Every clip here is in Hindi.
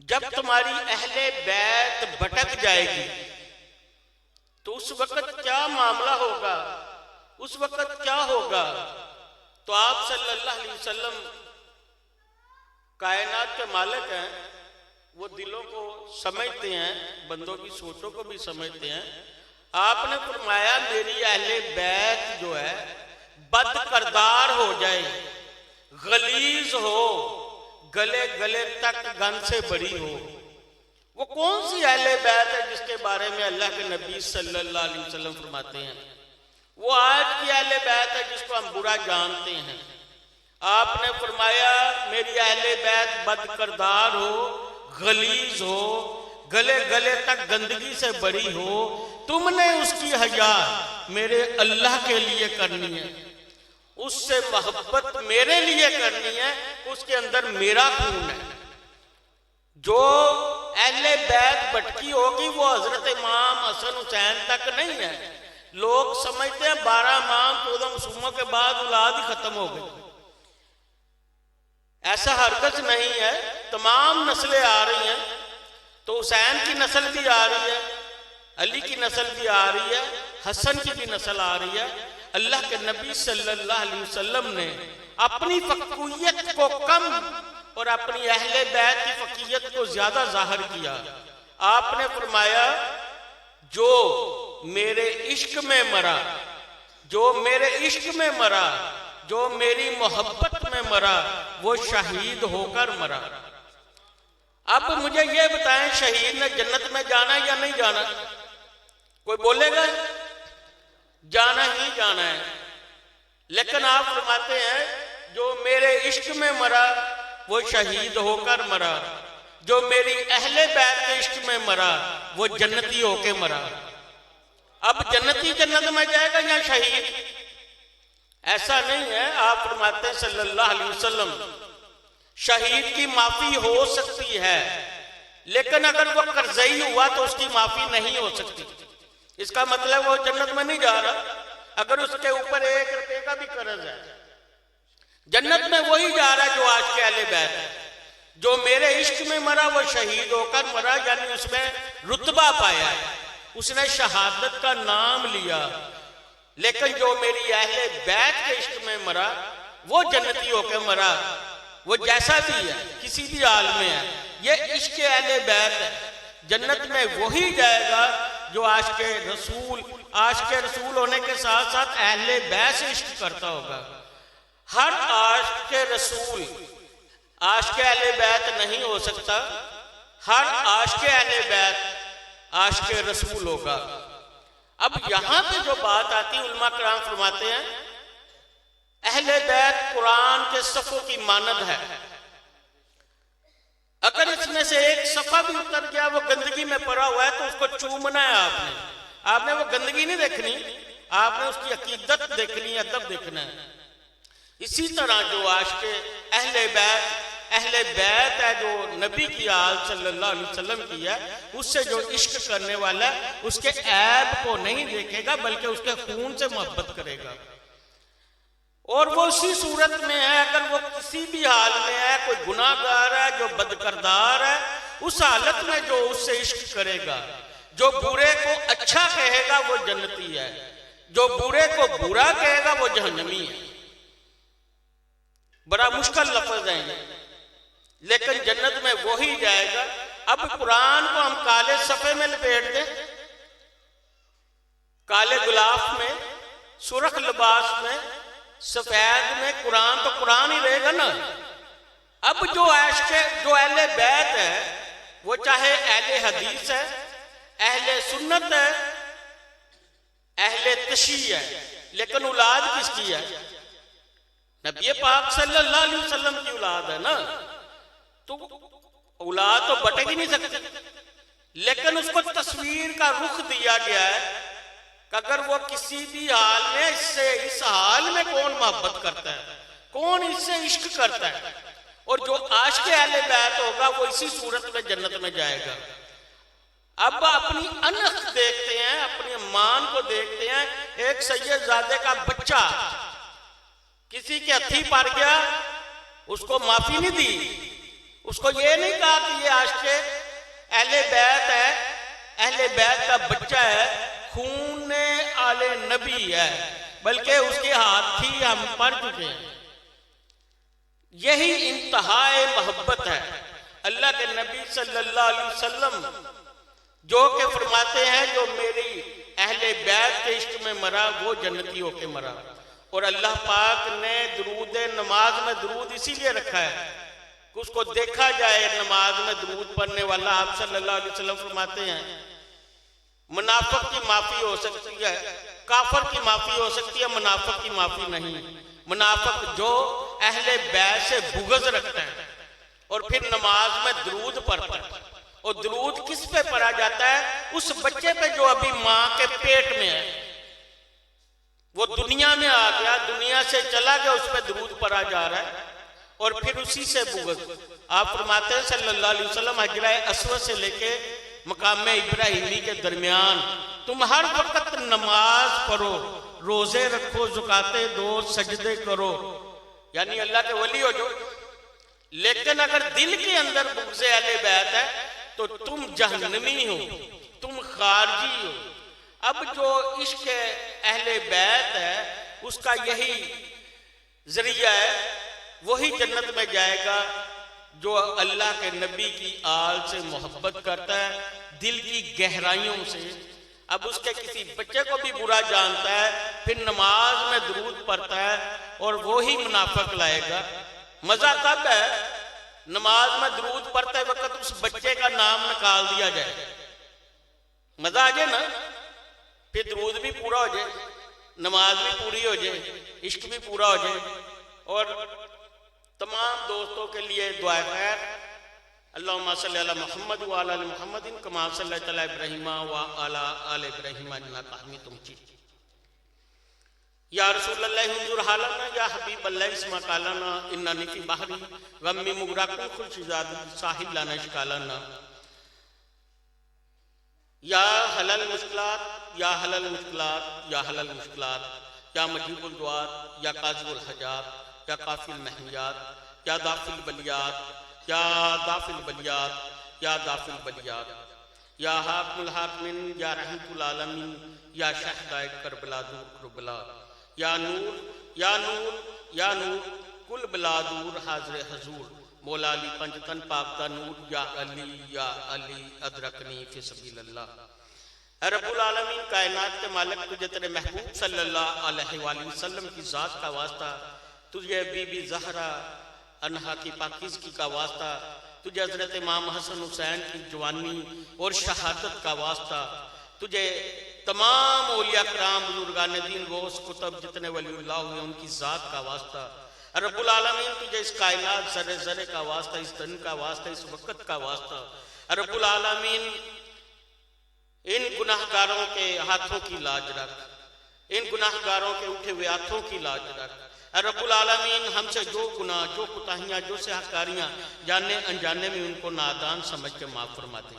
जब तुम्हारी अहले बैत भटक जाएगी तो उस वक्त क्या मामला होगा, उस वक्त क्या होगा। तो आप सल्लल्लाहु अलैहि वसल्लम कायनात के मालिक हैं, वो दिलों को समझते हैं, बंदों की सोचों को भी समझते हैं। आपने फरमाया मेरी अहले बैत जो है बद करदार हो जाए, गलीज हो, गले गले तक गन से बड़ी हो। वो कौन सी अहले बैत है जिसके बारे में अल्लाह के नबी सल्लल्लाहु अलैहि वसल्लम फरमाते हैं? वो आज की अहले बैत है जिसको हम बुरा जानते हैं। आपने फरमाया मेरी अहले बैत बद करदार हो, गलीज हो, गले गले तक गंदगी से बड़ी हो। तुमने उसकी हया मेरे अल्लाह के लिए करनी है, उससे मोहब्बत मेरे लिए करनी है, उसके अंदर मेरा खून है। जो अहले बैत भटकी होगी वो हजरत इमाम हसन हुसैन तक नहीं है। लोग समझते हैं 12 इमाम 14 मासूमों के बाद औलाद ही खत्म हो गई। ऐसा हरकत नहीं है, तमाम नस्लें आ रही हैं। तो हुसैन की नस्ल भी आ रही है, अली की नस्ल भी आ रही है, हसन की भी नस्ल आ रही है। अल्लाह के नबी सल्लल्लाहु अलैहि वसल्लम ने अपनी फक़ीयत को कम और अपनी अहले बैत की फक़ीयत को ज्यादा जाहिर किया। आपने फरमाया जो मेरे इश्क में मरा, जो मेरे इश्क में मरा, जो मेरी मोहब्बत में मरा, वो शहीद होकर मरा। अब मुझे ये बताएं, शहीद ने जन्नत में जाना या नहीं जाना? कोई बोलेगा जाना ही जाना है। लेकिन आप फरमाते हैं जो मेरे इश्क में मरा वो शहीद होकर मरा, जो मेरी अहले बैत के इश्क में मरा वो जन्नती होकर मरा। अब जन्नती जन्नत में जाएगा या शहीद? ऐसा नहीं है। आप फरमाते हैं सल्लल्लाहु अलैहि वसल्लम शहीद की माफी हो सकती है, लेकिन अगर वो कर्जई हुआ तो उसकी माफी नहीं हो सकती। इसका मतलब वो जन्नत में नहीं जा रहा। अगर उसके ऊपर 1 रुपए का भी कर्ज है, जन्नत में वही जा रहा है जो आज के अहले बैत है। जो मेरे इश्क में मरा वो शहीद होकर मरा, यानी उसमें रुतबा पाया, उसने शहादत का नाम लिया। लेकिन जो मेरी अहले बैत के इश्क में मरा वो जन्नती होकर मरा। वो जैसा भी है, किसी भी हाल में है, ये इश्क अहले बैत है। जन्नत में वही जाएगा जो आशिक़ रसूल, आशिक़ रसूल होने के साथ साथ अहले बैत से इश्क करता होगा। हर आशिक़ रसूल आशिक़ अहले बैत नहीं हो सकता। हर आशिक़ अहले बैत आशिक़ रसूल होगा। अब यहां पे जो बात आती है, उलमा कराम फरमाते हैं अहले बैत कुरान के सफ़ों की मानद है। अगर इसमें से एक सफ़ा भी उतर गया, वो गंदगी में पड़ा हुआ है, तो उसको चूमना है। आपने वो गंदगी नहीं देखनी, आपने उसकी अकीदत देखनी, अदब देखना है। इसी तरह जो आशिक़ अहले बैत है, जो नबी की आल सल्लल्लाहु अलैहि वसल्लम की है, उससे जो इश्क करने वाला है उसके ऐब को नहीं देखेगा, बल्कि उसके खून से मोहब्बत करेगा। और वो उसी सूरत में है, अगर वो किसी भी हाल में है, कोई गुनाहगार है, जो बदकरदार है, उस हालत में जो उससे इश्क करेगा, जो बुरे को अच्छा कहेगा वो जन्नती है, जो बुरे को बुरा कहेगा वो जहन्नमी है। बड़ा मुश्किल लफ्ज है, लेकिन जन्नत में वो ही जाएगा। अब कुरान को हम काले सफे में लपेट दें, काले गुलाफ में, सुर्ख लिबास में, सफेद में, कुरान तो कुरान ही रहेगा ना। अब जो अहले बैत है वो चाहे अहले हदीस है, अहले सुन्नत है, अहले तशीह है, लेकिन औलाद किसकी है? नबी पाक सल्लल्लाहु अलैहि वसल्लम की औलाद है ना। तो औलाद तो भटक ही नहीं सकती, लेकिन उसको तस्वीर का रुख दिया गया है कि अगर वो किसी भी हाल में इससे, इस हाल में कौन मोहब्बत करता है, कौन इससे इश्क करता है, और जो आशिक़ अहले बैत होगा वो इसी सूरत में जन्नत में जाएगा। अब अपनी अनख देखते हैं, अपनी मान को देखते हैं। एक सैयदजादे का बच्चा किसी के हथी पड़ गया, उसको माफी नहीं दी, उसको ये नहीं कहा कि ये आशिक़े अहले बैत है, अहले बैत का बच्चा है, खून आले नबी है, बल्कि उसके हाथ ही हम पढ़ चुके हैं। यही इंतहाए मोहब्बत है। अल्लाह के नबी सल्लल्लाहु अलैहि वसल्लम जो के फरमाते हैं, जो मेरी अहले बैत के इश्क में मरा वो जन्नती होके मरा। और अल्लाह पाक ने दुरूद नमाज में दुरूद इसीलिए रखा है कि उसको देखा जाए नमाज में दुरूद पढ़ने वाला। आप सल्लल्लाहु अलैहि वसल्लम फरमाते हैं, मुनाफिक की माफी हो सकती है, काफर की माफी हो सकती है, मुनाफिक की माफी नहीं। मुनाफिक जो अहले बैत से बुग़्ज़ रखता है और फिर नमाज में दुरूद पढ़ता है। और दुरूद किस पे पढ़ा जाता है? उस बच्चे पे जो अभी मां के पेट में है, वो दुनिया में आ गया, दुनिया से चला गया, उस पे दुरूद पढ़ा जा रहा है और फिर उसी से बुग़्ज़। आप फरमाते हैं सल्लल्लाहु अलैहि वसल्लम, हजरा अस्वद से लेके मकाम इब्राहिमी के दरमियान तुम हर वक्त नमाज पढ़ो, रोजे रखो, ज़काते दो, सजदे करो, यानी अल्लाह के वली हो जो। लेकिन अगर दिल के अंदर बुग़्ज़ अहले बैत है तो तुम जहन्नमी हो, तुम खारजी हो। अब जो इश्क अहले बैत है उसका यही जरिया है, वही जन्नत में जाएगा जो अल्लाह के नबी की आल से मोहब्बत करता है दिल की गहराइयों से। अब उसके किसी बच्चे को भी बुरा जानता है, फिर नमाज में दुरूद पढ़ता है और वो ही मुनाफिक लाएगा। मजा कब है? नमाज में दुरूद पढ़ते वक्त उस बच्चे का नाम निकाल दिया जाए, मजा आ जाए ना, फिर दुरूद भी पूरा हो जाए, नमाज भी पूरी हो जाए, इश्क भी पूरा हो जाए। और तमाम दोस्तों के लिए दुआ खैर। अल्लाहुम्मा सल्ली अला मुहम्मद व अला आलि मुहम्मदिन कमा सल्लैता अला इब्राहीम व अला आलि इब्राहीम इन्नका हमीदुम मजीद। या रसूलल्लाह हुज़ूर हालना या हबीब अल्लाह इस्मा कालना इन्ननी फी बहरी गम्मी मुगरकुन खुलशिजाद साहिल लाना शिकालना। या हलल मुश्किलात, या हलल मुश्किलात, या हलल मुश्किलात, या मजीबुल दुआत, या काज़िबुल हजात, या काफिल महमियात, या दाफिल बलियात, या दाफिल बलियात, या दाफिल बलियात, या हाकिमुल हाकिमीन, या रहमतुल आलमीन, या शहदाए करबला दूर करबला, या नूर, या नूर, या नूर कुल बलादूर हाज़िर हजूर, मौला अली पंजतन पाक दा नूर, या अली अदरकनी फी सबीलिल्लाह। रब्बुल आलमीन कायनात के मालिक, तुझे तेरे महबूब सल्लल्लाहु अलैहि वसल्लम की ज़ात का वास्ता, तुझे बीबी ज़हरा अनहा की पाकीज़गी का वास्ता, तुझे हज़रत इमाम हसन हुसैन की जवानी और शहादत का वास्ता, तुझे तमाम औलिया कराम बुजुर्गान दीन गौस कुतुब जितने वलीउल्लाह हुए उनकी ज़ात का वास्ता। रब्बुल आलमीन तुझे इस कायनात ज़र्रे ज़र्रे का वास्ता, इस दिन का वास्ता, इस वक़्त का वास्ता। रब्बुल आलमीन इन गुनाहगारों के हाथों की लाज रख, इन गुनाहगारों के उठे हुए हाथों की लाज रख। रब्बुल आलमीन हमसे जो गुनाह, जो कुताहियाँ, जो सहकारियाँ जाने अनजाने में उनको नादान समझ के माफ़ फरमा दे।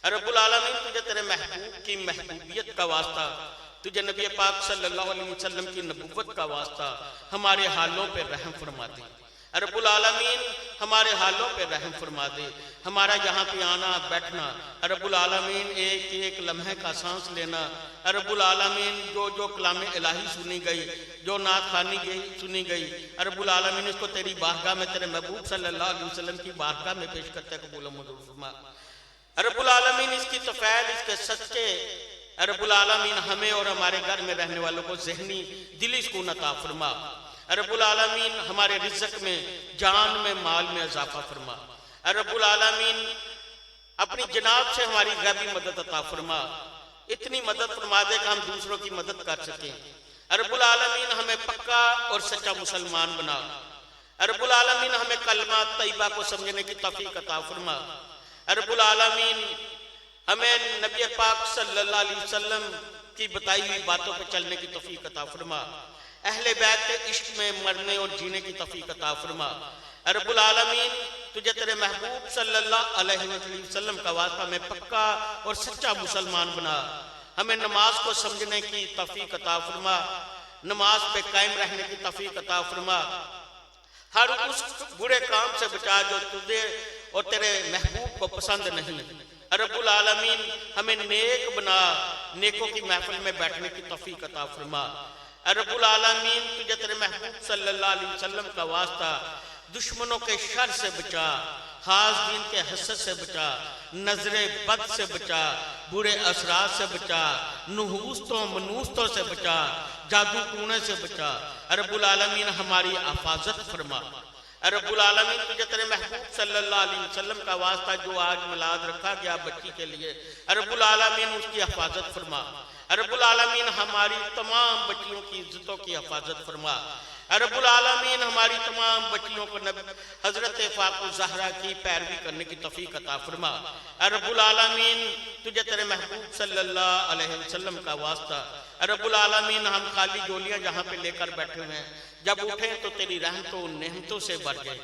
रब्बुल आलमीन तुझे तेरे महबूब की महबूबियत का वास्ता, तुझे नबी पाक सल्लल्लाहु अलैहि वसल्लम की नबुव्वत का वास्ता, हमारे हालों पे रहम फरमा दे। रब्बुल आलमीन हमारे हालों पे रहम फरमा दे। हमारा यहाँ पे आना बैठना, रब्बुल आलमीन एक एक लम्हे का सांस लेना, रब्बुल आलमीन जो जो कलाम इलाही सुनी गई, जो नात खानी गई सुनी गई, रब्बुल आलमीन इसको तेरी बारगाह में, तेरे महबूब सल्लल्लाहु अलैहि वसल्लम की बारगाह में पेश करते कबूल मंजूर फरमा। रब्बुल आलमीन इसकी तफैल, इसके सच्चे, रब्बुल आलमीन हमें और हमारे घर में रहने वालों को ज़हनी दिली सुकून अता फरमा। रब्बुल आलमीन हमारे रिज़्क़ में, जान में, माल में इजाफा फरमा। रब्बुल आलमीन अपनी जनाब से हमारी गैबी मदद अता फरमा, इतनी मदद फरमा दे कि हम दूसरों की मदद कर सकें। रब्बुल आलमीन हमें पक्का और सच्चा मुसलमान बना। रब्बुल आलमीन हमें कलमा तैयबा को समझने की तौफीक अता फरमा। रब्बुल आलमीन हमें नबी पाक सल्लल्लाहु अलैहि वसल्लम की बताई हुई बातों पर चलने की तौफीक अता फरमा। अहले बैत के इश्क में मरने और जीने की तौफीक अता फरमा। रब्बुल आलमीन तुझे तेरे महबूब सल्लल्लाहु अलैहि वसल्लम का वास्ता में पक्का और सच्चा मुसलमान बना। हमें नमाज को समझने की तौफीक अता फरमा, नमाज पे कायम रहने की तौफीक अता फरमा। हर उस बुरे काम से बचा जो तुझे और तेरे महबूब को पसंद नहीं। रब्बुल आलमीन हमें नेक बना, नेकों की महफिल में बैठने की तौफीक अता फरमा। रब्बुल आलमीन तुझे तेरे महबूब सल्लल्लाहु अलैहि वसल्लम का वास्ता दुश्मनों के शर से बचा, हाज़दीन के हसद से बचा, नजरे बद से बचा, बुरे असरात से बचा, नुहूस्तों मनूस्तों से बचा, जादू टूने से बचा। रब्बुल आलमीन हमारी हिफाजत फरमा। रब्बुल आलमीन तुझे तेरे महबूब सल्लल्लाहु अलैहि वसल्लम का वास्ता जो आज मिलाद रखा गया बच्ची के लिए, रब्बुल आलमीन उसकी हिफाजत फरमा। रब्बुल आलमीन हमारी तमाम बच्चियों की इज्जतों की हिफाजत फरमा। रब्बुल आलमीन हमारी तमाम बच्चियों को हजरत फातिमा ज़हरा की पैरवी करने की तौफीक अता फरमा। रब्बुल आलमीन तुझे तेरे महबूब सल्लल्लाहु अलैहि वसल्लम का वास्ता, रब्बुल आलमीन हम खाली झोलियां जहाँ पे लेकर बैठे हुए हैं, जब उठे तो तेरी रहमतों नेमतों से भर गए।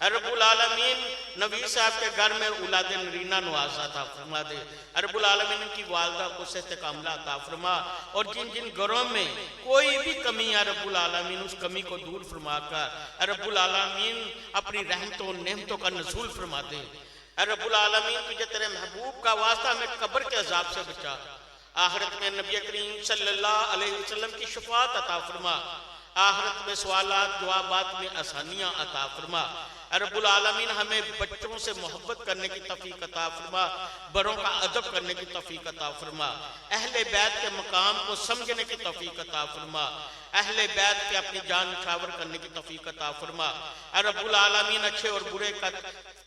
रब्बुल आलमीन नबी साहब के घर में औलाद नरीना नवाजा था फरमा दे। रब्बुल आलमीन की वालदा को सेहत कामला अता फरमा, और जिन जिन घरों में कोई भी कमी है रब्बुल आलमीन उस कमी को दूर फरमा कर रब्बुल आलमीन अपनी रहमतों नेमतों का नज़ूल फरमा दे। रब्बुल आलमीन तुझे तेरे महबूब का वास्ता हमें कब्र के अजाब से बचा, आखिरत में नबी करीम सल्लल्लाहु अलैहि वसल्लम की शफाअत अता फरमा, आखिरत में सवालात जवाबात में आसानियां अता फरमा। रब्बुल आलमीन हमें बच्चों से मोहब्बत करने की तौफीक अता फरमा, बड़ों का अदब करने की तौफीक अता फरमा, अहले बैत के मकाम को समझने की तौफीक अता फरमा, अहले बैत के अपनी जान निछावर करने की तौफीक अता फरमा। रब्बुल आलमीन अच्छे और बुरे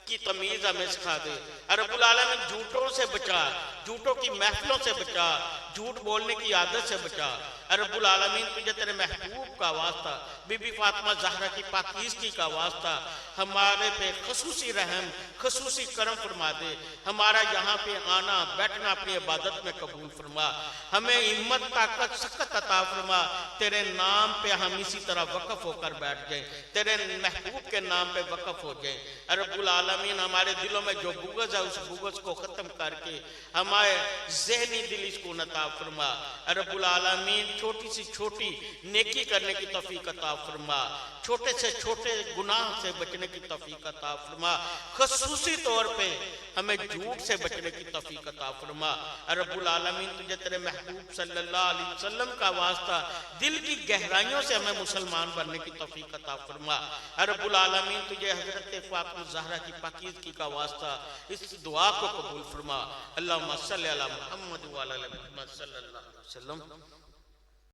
की तमीज हमें सिखा दे। रब्बुल आलमीन झूठों से बचा, झूठों की महफिलों से बचा, झूठ बोलने की आदत से बचा। रब्बुल आलमीन तुझे तेरे महबूब का वास्ता, बीबी फातिमा ज़हरा की पाकीज़गी का वास्ता हमारे पे खसूसी रहम खसूसी करम फरमा दे। हमारा यहाँ पे आना बैठना अपनी इबादत में कबूल फरमा, हमें हिम्मत ताकत सकत अता फरमा। तेरे नाम पे हम इसी तरह वक़फ़ होकर बैठ जाए, तेरे महबूब के नाम पे वक़फ़ हो जाए। रब्बुल आलमीन हमारे दिलों में जो बुग़्ज़ है उस बुग़्ज़ को ख़त्म करके हमारे ज़हनी दिली सुकून अता फरमा। रब्बुल आलमीन छोटी सी छोटी नेकी करने की तौफीक अता फरमा, छोटे से छोटे गुनाह से बचने की तौफीक अता फरमा, खसूसी तौर पे हमें झूठ से बचने की तौफीक अता फरमा। रब्बुल आलमीन तुझे तेरे महबूब सल्लल्लाहु अलैहि वसल्लम का वास्ता दिल की गहराइयों से हमें मुसलमान बनने की तौफीक अता फरमा। रब्बुल आलमीन तुझे हजरत फातिमा ज़हरा की पाकीज़गी का वास्ता इस दुआ को कबूल फरमा। अल्लाहुम्मा सल्ली अला मुहम्मद व अला आलि मुहम्मद सल्लल्लाहु अलैहि वसल्लम।